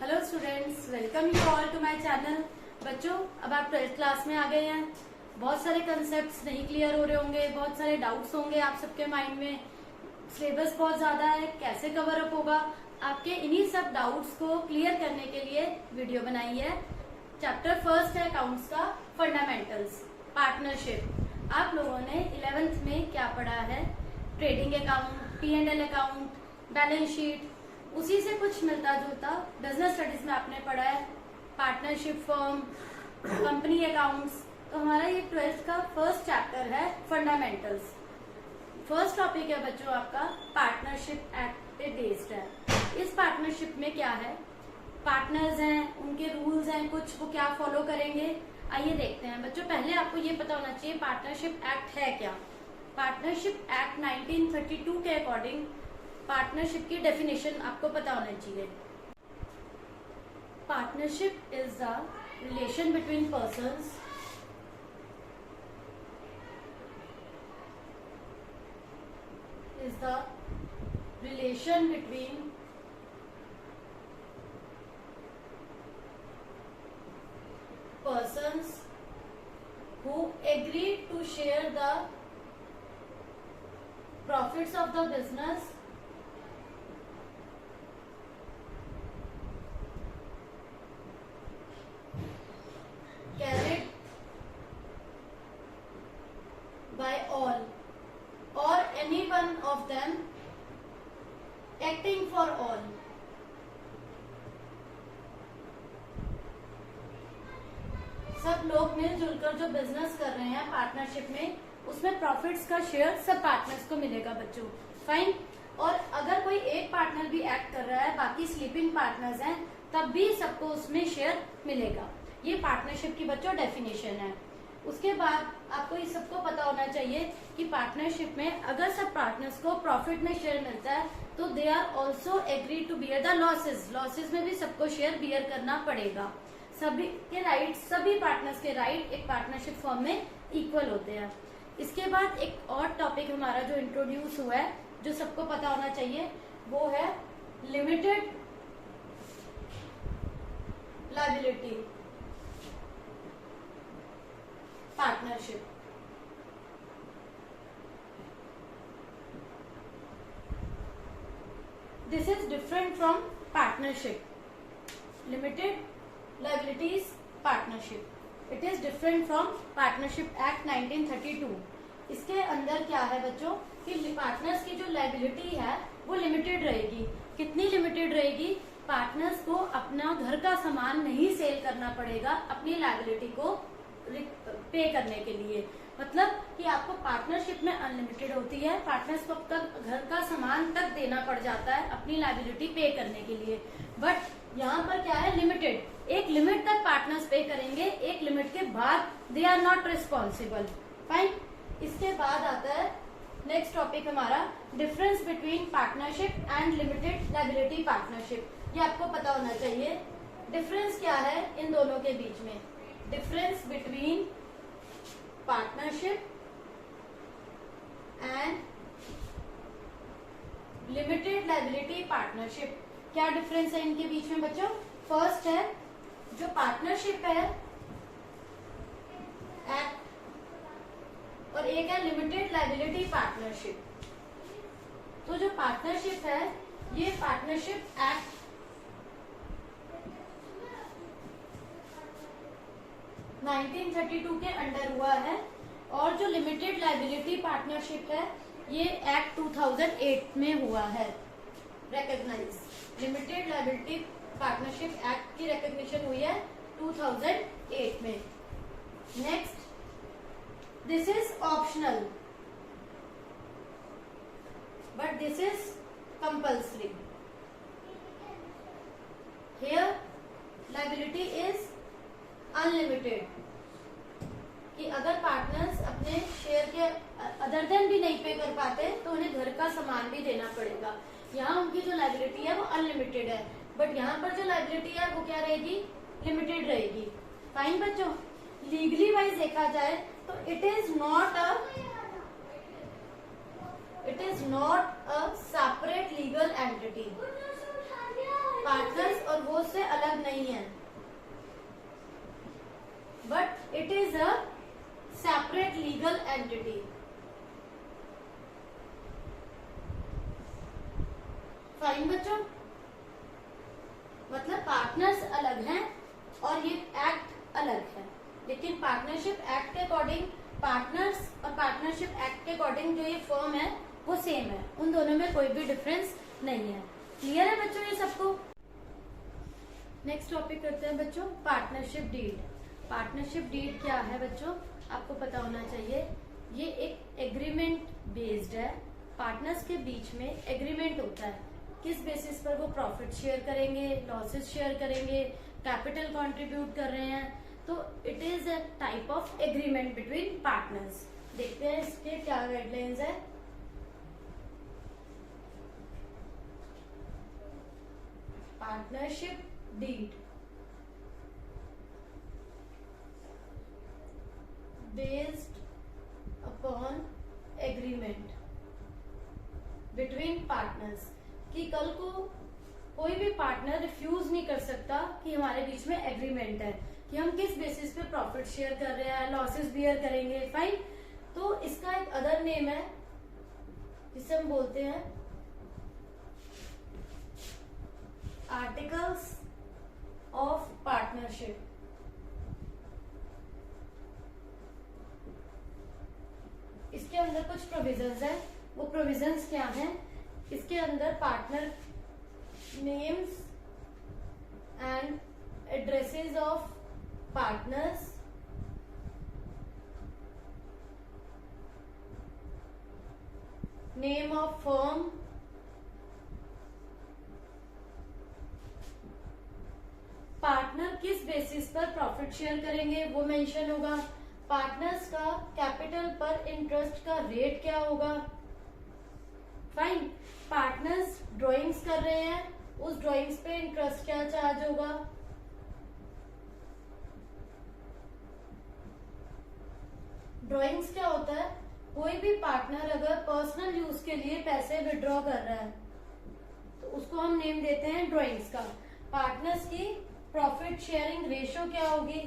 Hello students, welcome you all to my channel. बच्चों, अब आप 12th क्लास में आ गए हैं। बहुत सारे कंसेप्ट्स नहीं क्लियर हो रहे होंगे, बहुत सारे डाउट्स होंगे आप सबके माइंड में। सिलेबस बहुत ज्यादा है, कैसे कवर अप होगा? आपके इन्हीं सब डाउट्स को क्लियर करने के लिए वीडियो बनाई है। चैप्टर फर्स्ट है अकाउंट्स का फंडामेंटल्स, पार्टनरशिप। आप लोगों ने 11th में क्या पढ़ा है? Trading account, P&L account, balance sheet, उसी से कुछ मिलता जुलता बिजनेस स्टडीज में आपने पढ़ा है पार्टनरशिप फर्म, कंपनी अकाउंट्स। तो हमारा ये 12th का फर्स्ट चैप्टर है फंडामेंटल्स। फर्स्ट टॉपिक है बच्चों आपका पार्टनरशिप एक्ट पे बेस्ड है। इस पार्टनरशिप में क्या है, पार्टनर्स हैं, उनके रूल्स हैं कुछ, वो क्या फॉलो करेंगे, आइए देखते हैं। बच्चों, पहले आपको ये पता होना चाहिए पार्टनरशिप एक्ट है क्या। पार्टनरशिप एक्ट 1932 के अकॉर्डिंग पार्टनरशिप की डेफिनेशन आपको पता होना चाहिए। Partnership is the relation between persons who agree to share the profits of the business carried by all or any one of them acting for all। सब लोग मिलजुल कर जो बिजनेस कर रहे हैं पार्टनरशिप में, उसमें प्रॉफिट्स का शेयर सब पार्टनर्स को मिलेगा बच्चों। फाइन। और अगर कोई एक पार्टनर भी एक्ट कर रहा है, बाकी स्लीपिंग पार्टनर्स हैं, तब भी सबको उसमें शेयर मिलेगा। ये पार्टनरशिप की बच्चों डेफिनेशन है। उसके बाद आपको ये सबको पता होना चाहिए कि पार्टनरशिप में अगर सब पार्टनर्स को प्रॉफिट में शेयर मिलता है तो they are also agree to bear the losses. Losses में भी सबको शेयर बियर करना पड़ेगा। सभी के राइट, सभी पार्टनर्स के राइट एक पार्टनरशिप फॉर्म में इक्वल होते हैं। इसके बाद एक और टॉपिक हमारा जो इंट्रोड्यूस हुआ है, जो सबको पता होना चाहिए, वो है limited liability partnership. This is different from partnership. Limited liabilities partnership, it is different from partnership act 1932। इसके अंदर क्या है बच्चों कि पार्टनर्स की जो लायबिलिटी है वो लिमिटेड रहेगी। कितनी लिमिटेड रहेगी? पार्टनर्स को अपना घर का सामान नहीं सेल करना पड़ेगा अपनी लायबिलिटी को पे करने के लिए। मतलब कि आपको पार्टनरशिप में अनलिमिटेड होती है, पार्टनर्स को अब तक घर का सामान तक देना पड़ जाता है अपनी लायबिलिटी पे करने के लिए। बट यहाँ पर क्या है, लिमिटेड। एक लिमिट तक पार्टनर्स पे करेंगे, एक लिमिट के बाद they are not responsible. Fine. इसके बाद आता है नेक्स्ट टॉपिक हमारा difference between partnership and limited liability partnership. ये आपको पता होना चाहिए डिफरेंस क्या है इन दोनों के बीच में। Difference between partnership and limited liability partnership. क्या डिफरेंस है इनके बीच में बच्चों? फर्स्ट है जो पार्टनरशिप है एक्ट, और एक है लिमिटेड लायबिलिटी पार्टनरशिप। तो जो पार्टनरशिप है ये पार्टनरशिप एक्ट 1932 के अंडर हुआ है, और जो लिमिटेड लायबिलिटी पार्टनरशिप है ये एक्ट 2008 में हुआ है recognise. Limited liability partnership act की रिकॉग्निशन हुई है 2008 में। Next, this is optional but this is compulsory. Here liability is unlimited, कि अगर पार्टनर्स अपने शेयर के अदर देन भी नहीं पे कर पाते तो उन्हें घर का सामान भी देना पड़ेगा। यहाँ उनकी जो लायबिलिटी है वो अनलिमिटेड है, बट यहाँ पर जो लायबिलिटी है वो क्या रहेगी? लिमिटेड रहेगी। फाइन बच्चों। लीगली वाइज देखा जाए तो it is not a separate legal entity. Partners और वो उससे अलग नहीं है, but it is a separate legal entity. Fine बच्चों, मतलब पार्टनर्स अलग हैं और ये एक्ट अलग है, लेकिन पार्टनरशिप एक्ट के अकॉर्डिंग पार्टनर्स और पार्टनरशिप एक्ट के अकॉर्डिंग जो ये फर्म है वो सेम है, उन दोनों में कोई भी डिफरेंस नहीं है। क्लियर है बच्चों ये सबको? नेक्स्ट टॉपिक करते हैं बच्चों, पार्टनरशिप डीड। पार्टनरशिप डीड क्या है बच्चों, आपको पता होना चाहिए। ये एक एग्रीमेंट बेस्ड है, पार्टनर्स के बीच में एग्रीमेंट होता है, किस बेसिस पर वो प्रॉफिट शेयर करेंगे, लॉसेस शेयर करेंगे, कैपिटल कंट्रीब्यूट कर रहे हैं, तो it is a type of agreement between partners. देखते हैं इसके क्या गाइडलाइंस है। Partnership deed based upon agreement between partners, कि कल को कोई भी पार्टनर रिफ्यूज नहीं कर सकता कि हमारे बीच में एग्रीमेंट है कि हम किस बेसिस पे प्रॉफिट शेयर कर रहे हैं, लॉसेस बियर करेंगे। फाइन, तो इसका एक अदर नेम है जिसे हम बोलते हैं आर्टिकल्स ऑफ पार्टनरशिप। इसके अंदर कुछ प्रोविजंस है, वो प्रोविजंस क्या हैं? इसके अंदर partner names and addresses of partners, name of firm, partner किस बेसिस पर प्रॉफिट शेयर करेंगे वो मेंशन होगा, पार्टनर्स का कैपिटल पर इंटरेस्ट का रेट क्या होगा। फाइन, पार्टनर्स ड्राइंग्स कर रहे हैं, उस ड्राइंग्स पे इंटरेस्ट क्या चार्ज होगा। ड्राइंग्स क्या होता है? कोई भी पार्टनर अगर पर्सनल यूज के लिए पैसे विड्रॉ कर रहा है तो उसको हम नेम देते हैं ड्राइंग्स का। पार्टनर्स की प्रॉफिट शेयरिंग रेशियो क्या होगी?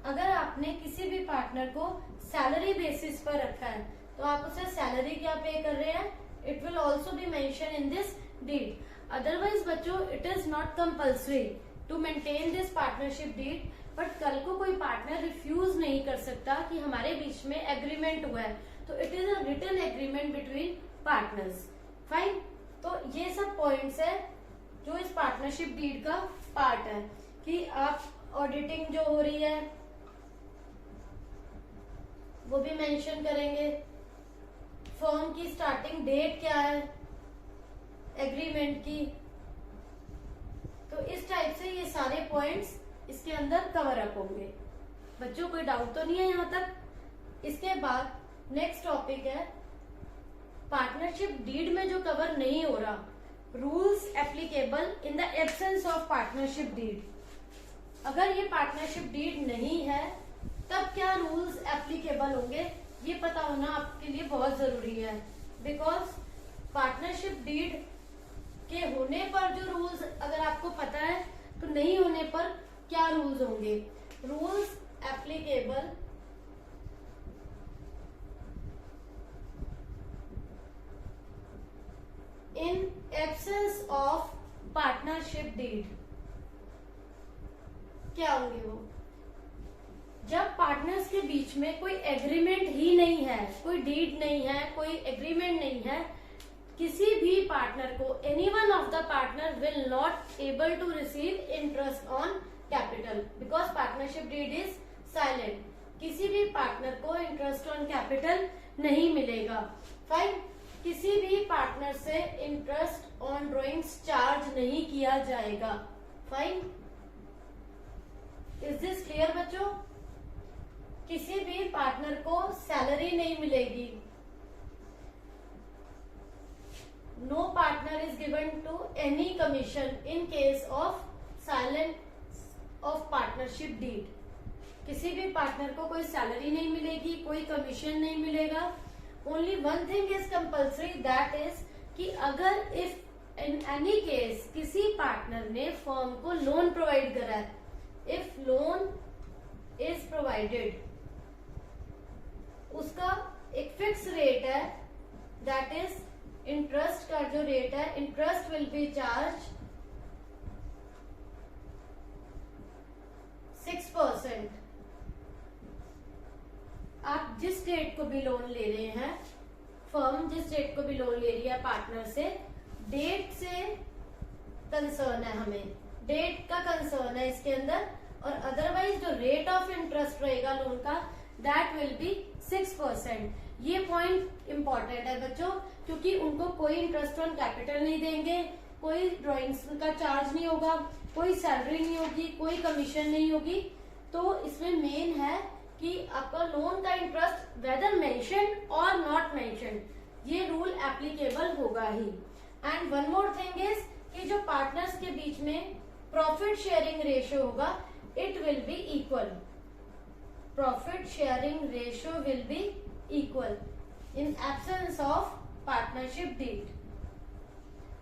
अगर आपने किसी भी पार्टनर को सैलरी बेसिस पर रखा है तो आप उसे सैलरी क्या पे कर रहे हैं, it will also be mention in this deed. Otherwise बच्चों it is not compulsory to maintain this partnership deed, but कल को कोई पार्टनर रिफ्यूज नहीं कर सकता कि हमारे बीच में एग्रीमेंट हुआ है, तो it is a written agreement between partners. Fine, तो ये सब पॉइंट्स है जो इस पार्टनरशिप डीड का पार्ट है कि आप ऑडिटिंग जो हो रही है वो भी मेंशन करेंगे, फर्म की स्टार्टिंग डेट क्या है एग्रीमेंट की। तो इस टाइप से ये सारे पॉइंट्स इसके अंदर कवर अप होंगे। बच्चों कोई डाउट तो नहीं है यहाँ तक? इसके बाद नेक्स्ट टॉपिक है पार्टनरशिप डीड में जो कवर नहीं हो रहा, rules applicable in the absence of partnership deed. अगर ये पार्टनरशिप डीड नहीं है तब क्या रूल्स एप्लीकेबल होंगे, ये पता होना आपके लिए बहुत जरूरी है। बिकॉज पार्टनरशिप डीड के होने पर जो रूल्स अगर आपको पता है तो नहीं होने पर क्या रूल्स होंगे। Rules applicable in absence of partnership deed क्या होंगे वो? जब पार्टनर्स के बीच में कोई एग्रीमेंट ही नहीं है, कोई डीड नहीं है, कोई एग्रीमेंट नहीं है, किसी भी पार्टनर को any one of the partner will not able to receive interest on capital because partnership deed is silent. किसी भी पार्टनर को इंटरेस्ट ऑन कैपिटल नहीं मिलेगा। फाइन, किसी भी पार्टनर से इंटरेस्ट ऑन ड्रॉइंग्स चार्ज नहीं किया जाएगा। फाइन, इज दिस क्लियर बच्चों? किसी भी पार्टनर को सैलरी नहीं मिलेगी। No partner is given to any commission in case of silence of partnership deed. किसी भी पार्टनर को कोई सैलरी नहीं मिलेगी, कोई कमीशन नहीं मिलेगा। Only one thing is compulsory, that is कि अगर इफ इन एनी केस किसी पार्टनर ने फर्म को लोन प्रोवाइड करा है, इफ लोन इज प्रोवाइडेड, उसका एक फिक्स रेट है, दैट इज इंटरेस्ट का जो रेट है, इंटरेस्ट विल बी चार्ज 6%। आप जिस डेट को भी लोन ले रहे हैं, फर्म जिस डेट को भी लोन ले रही है पार्टनर से, डेट से कंसर्न है, हमें डेट का कंसर्न है इसके अंदर, और अदरवाइज जो रेट ऑफ इंटरेस्ट रहेगा लोन का, दैट विल बी 6%। ये पॉइंट इंपॉर्टेंट है बच्चों, क्योंकि उनको कोई इंटरेस्ट ऑन कैपिटल नहीं देंगे, कोई ड्राइंग्स का चार्ज नहीं होगा, कोई सैलरी नहीं होगी, कोई कमीशन नहीं होगी। तो इसमें मेन है कि आपका लोन का इंटरेस्ट वेदर मेंशन्ड और नॉट मेंशन्ड, ये रूल एप्लीकेबल होगा ही। And one more thing is कि जो पार्टनर्स के बीच में प्रॉफिट शेयरिंग रेशियो होगा, it will be equal, profit sharing ratio will be equal in absence of partnership deed.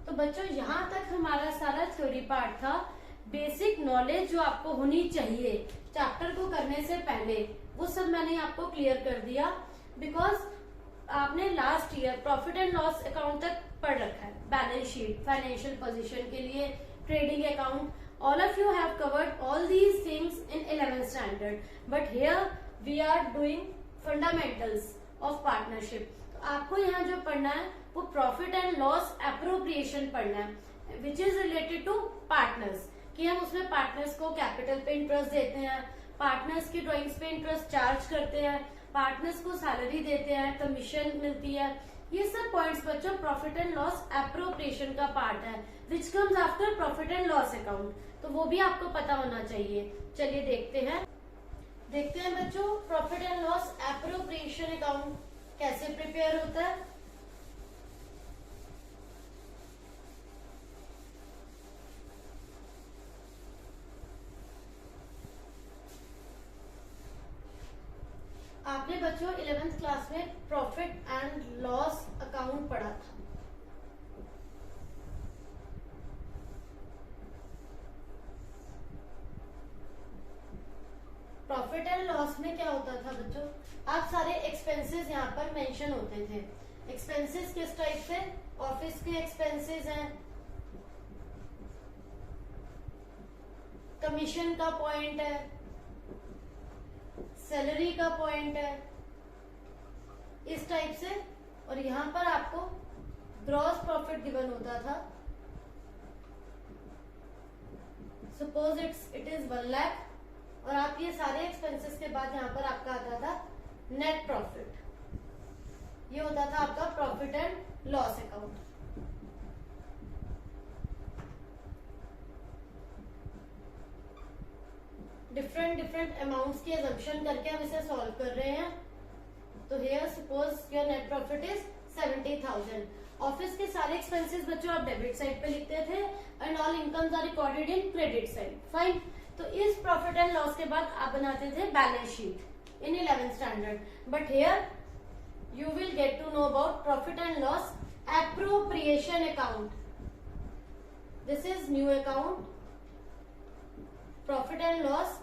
तो बच्चों यहां तक हमारा सारा थ्योरी पार्ट था। बेसिक नॉलेज जो आपको होनी चाहिए चैप्टर को करने से पहले, वो सब मैंने आपको क्लियर कर दिया, बिकॉज आपने last year profit and loss account तक पढ़ रखा है, बैलेंस शीट, फाइनेंशियल पोजीशन के लिए, trading account, all of you have covered all these things in 11th standard, but here we are doing fundamentals of partnership। तो आपको यहाँ जो पढ़ना है वो प्रॉफिट एंड लॉस एप्रोप्रिएशन पढ़ना है, which is related to partners, कि हम उसमें पार्टनर्स को कैपिटल पे इंटरेस्ट देते हैं, पार्टनर्स की ड्राइंग्स पे इंटरेस्ट चार्ज करते हैं, पार्टनर्स को सैलरी देते हैं, कमीशन मिलती है। ये सब पॉइंट्स बच्चों प्रॉफिट एंड लॉस एप्रोप्रिएशन का पार्ट है, which comes after profit and loss account, तो वो भी आपको पता होना चाहिए। चलिए देखते हैं बच्चों profit and loss appropriation account कैसे प्रिपेयर होता है। आपने बच्चों 11th क्लास में प्रॉफिट एंड लॉस अकाउंट पढ़ा था। प्रॉफिट एंड लॉस में क्या होता था बच्चों, आप सारे एक्सपेंसेस यहाँ पर मेंशन होते थे। एक्सपेंसेस किस टाइप से, ऑफिस के एक्सपेंसेस हैं, कमीशन का पॉइंट है, सैलरी का पॉइंट है, इस टाइप से। और यहाँ पर आपको ग्रॉस प्रॉफिट गिवन होता था, सपोज इट इज 1 लाख, और आप ये सारे एक्सपेंसेस के बाद यहाँ पर आपका आता था नेट प्रॉफिट, ये होता था आपका profit and loss account. Different amounts की अजम्पशन करके हम इसे सॉल्व कर रहे हैं। तो here suppose your net profit is 70,000। Office के सारे एक्सपेंसेस बच्चों आप डेबिट साइड पे लिखते थे, and all incomes are recorded in credit side, fine. तो इस प्रॉफिट एंड लॉस के बाद आप बनाते थे balance sheet in 11th standard, but here you will get to know about profit and loss appropriation account. This is new account, profit and loss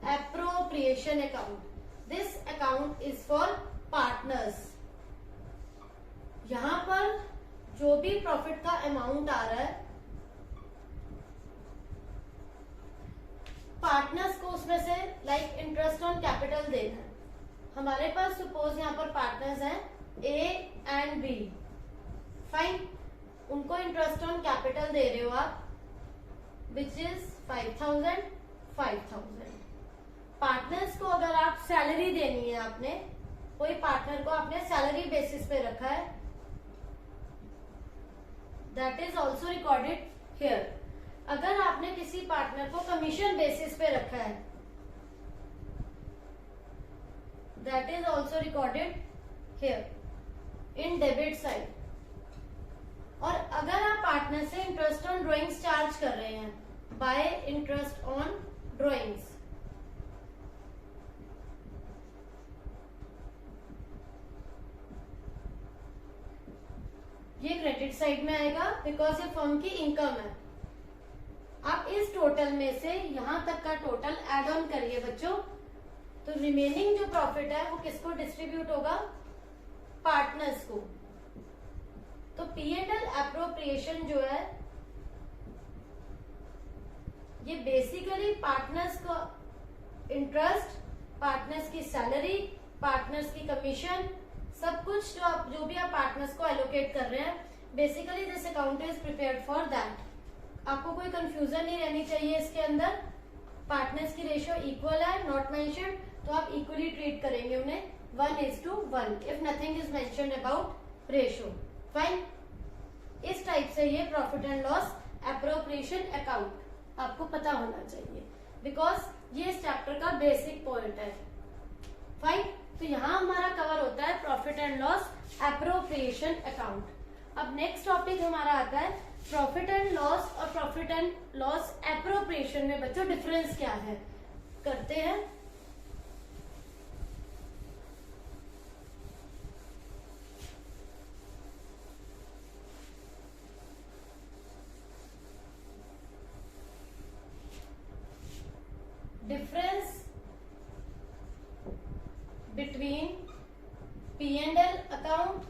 appropriation account. This account is for partners. यहां पर जो भी profit का amount आ रहा है, partners को उसमें से लाइक इंटरेस्ट ऑन कैपिटल देना है। हमारे पास सपोज यहाँ पर पार्टनर्स हैं ए एंड बी, फाइन। उनको इंटरेस्ट ऑन कैपिटल दे रहे हो आप, विच इज 5,000। पार्टनर्स को अगर आप सैलरी देनी है, आपने कोई पार्टनर को आपने सैलरी बेसिस पे रखा है, that is also recorded here. अगर आपने किसी पार्टनर को कमीशन बेसिस पे रखा है, that is also recorded here in debit side. और अगर आप पार्टनर से इंटरेस्ट ऑन ड्राइंग्स चार्ज कर रहे हैं, बाय इंटरेस्ट ऑन ड्राइंग्स, ये क्रेडिट साइड में आएगा बिकॉज ये फर्म की इनकम है। आप इस टोटल में से यहां तक का टोटल एड ऑन करिए बच्चों, तो रिमेनिंग जो प्रॉफिट है वो किसको डिस्ट्रीब्यूट होगा, पार्टनर्स को। तो P&L एप्रोप्रिएशन जो है ये बेसिकली पार्टनर्स को इंटरेस्ट, पार्टनर्स की सैलरी, पार्टनर्स की कमीशन, सब कुछ जो भी आप पार्टनर्स को एलोकेट कर रहे हैं, basically this account is prepared for that. आपको कोई कंफ्यूजन नहीं रहनी चाहिए इसके अंदर। पार्टनर्स की रेशियो इक्वल है, नॉट मेंशन्ड, तो आप इक्वली ट्रीट करेंगे उन्हें 1:1 if nothing is mentioned about ratio. Fine. इस टाइप से ये profit and loss appropriation account आपको पता होना चाहिए, बिकॉज ये इस चैप्टर का बेसिक पॉइंट है। फाइन। तो यहाँ हमारा कवर होता है profit and loss appropriation account. अब नेक्स्ट टॉपिक हमारा आता है प्रॉफिट एंड लॉस और प्रॉफिट एंड लॉस एप्रोप्रिएशन में बच्चों डिफरेंस क्या है, करते हैं। Difference between P&L account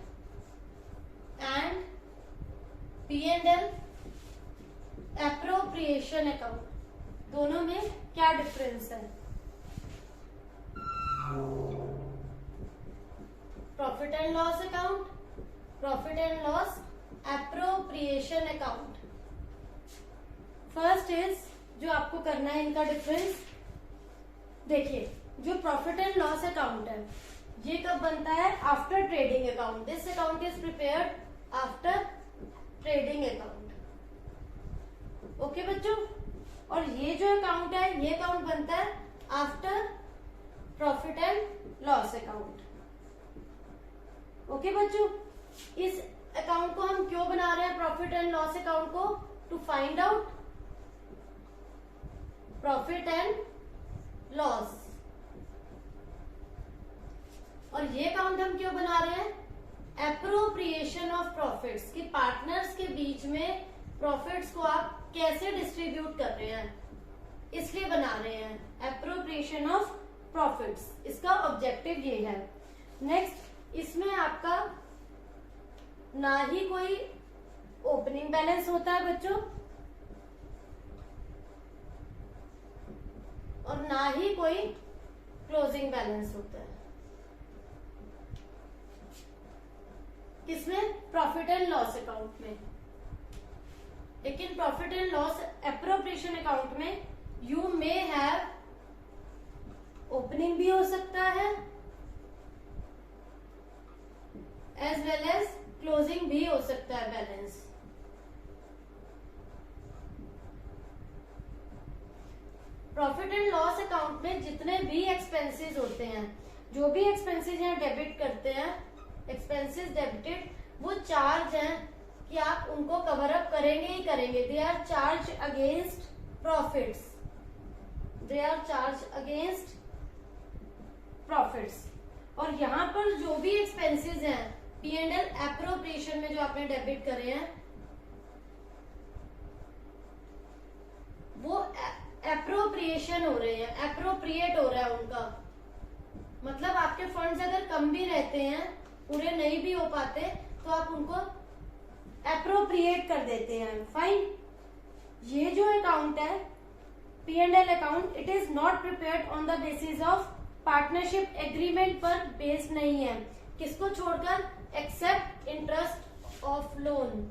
and P&L appropriation account, दोनों में क्या डिफरेंस है। Profit and loss account, profit and loss appropriation account. First is जो आपको करना है इनका डिफरेंस। देखिए, जो प्रॉफिट एंड लॉस अकाउंट है ये कब बनता है, after trading account. This account is prepared after trading account. Okay बच्चों, और ये जो अकाउंट है ये अकाउंट बनता है after profit and loss account. Okay बच्चों, इस अकाउंट को हम क्यों बना रहे हैं, प्रॉफिट एंड लॉस अकाउंट को, to find out profit and loss. और ये अकाउंट हम क्यों बना रहे हैं, एप्रोप्रिएशन ऑफ प्रॉफिट्स, कि पार्टनर्स के बीच में प्रॉफिट्स को आप कैसे डिस्ट्रीब्यूट कर रहे हैं, इसलिए बना रहे हैं एप्रोप्रिएशन ऑफ प्रॉफिट्स। इसका ऑब्जेक्टिव ये है। नेक्स्ट, इसमें आपका ना ही कोई ओपनिंग बैलेंस होता है बच्चों, और ना ही कोई क्लोजिंग बैलेंस होता है। किसमें, प्रॉफिट एंड लॉस अकाउंट में। लेकिन profit and loss appropriation account में यू मे हैव, ओपनिंग भी हो सकता है एज वेल एज क्लोजिंग भी हो सकता है balance. Profit and loss account में जितने भी एक्सपेंसेस होते हैं, जो भी एक्सपेंसेस यहाँ डेबिट करते हैं, एक्सपेंसेस डेबिटेड, वो चार्ज हैं कि आप उनको कवर अप करेंगे ही करेंगे। They are charge against profits, they are charge against profits. और यहाँ पर जो भी एक्सपेंसेस हैं P&L एप्रोप्रिएशन में जो आपने डेबिट करे हैं, वो एप्रोप्रिएशन हो रहे हैं, एप्रोप्रिएट हो रहा है उनका। मतलब आपके फंड्स अगर कम भी रहते हैं, पूरे नहीं भी हो पाते, तो आप उनको एप्रोप्रिएट कर देते हैं। फाइन। ये जो अकाउंट है P&L account, it is not prepared on the basis of partnership agreement पर बेस्ड नहीं है। किसको छोड़कर, एक्सेप्ट इंटरेस्ट ऑफ लोन,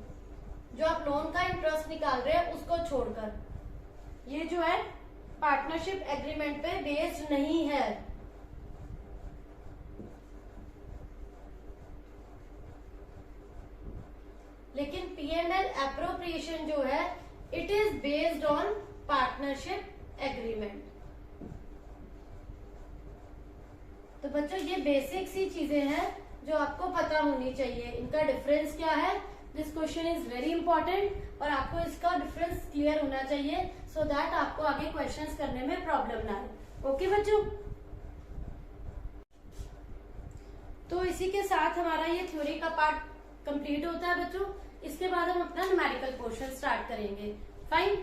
जो आप लोन का इंटरेस्ट निकाल रहे हैं उसको छोड़कर। ये जो है पार्टनरशिप एग्रीमेंट पे बेस्ड नहीं है। लेकिन P&L एप्रोप्रिएशन जो है it is based on partnership agreement. तो बच्चों ये बेसिक सी चीजें हैं जो आपको पता होनी चाहिए। इनका डिफरेंस क्या है, this question is very important और आपको इसका डिफरेंस क्लियर होना चाहिए सो दैट आपको आगे क्वेश्चंस करने में प्रॉब्लम ना आए। ओके बच्चों, तो इसी के साथ हमारा ये थ्योरी का पार्ट कंप्लीट होता है बच्चों। इसके बाद हम अपना न्यूमेरिकल पोर्शन स्टार्ट करेंगे। फाइन।